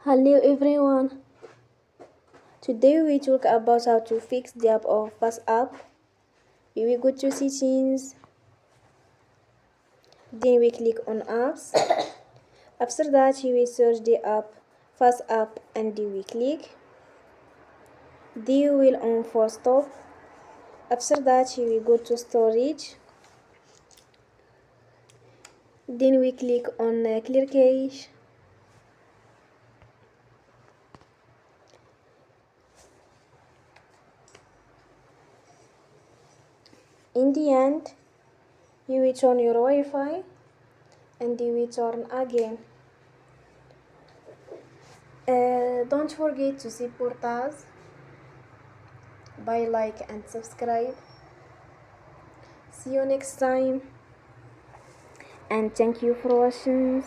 Hello everyone. Today we talk about how to fix the app of FaceApp. We will go to settings, then we click on apps. After that we will search the app FaceApp and we click. Then we will on for stop. After that we will go to storage. Then we click on clear cache. In the end, you will turn your Wi-Fi and you will turn again. Don't forget to support us by like and subscribe. See you next time and thank you for watching.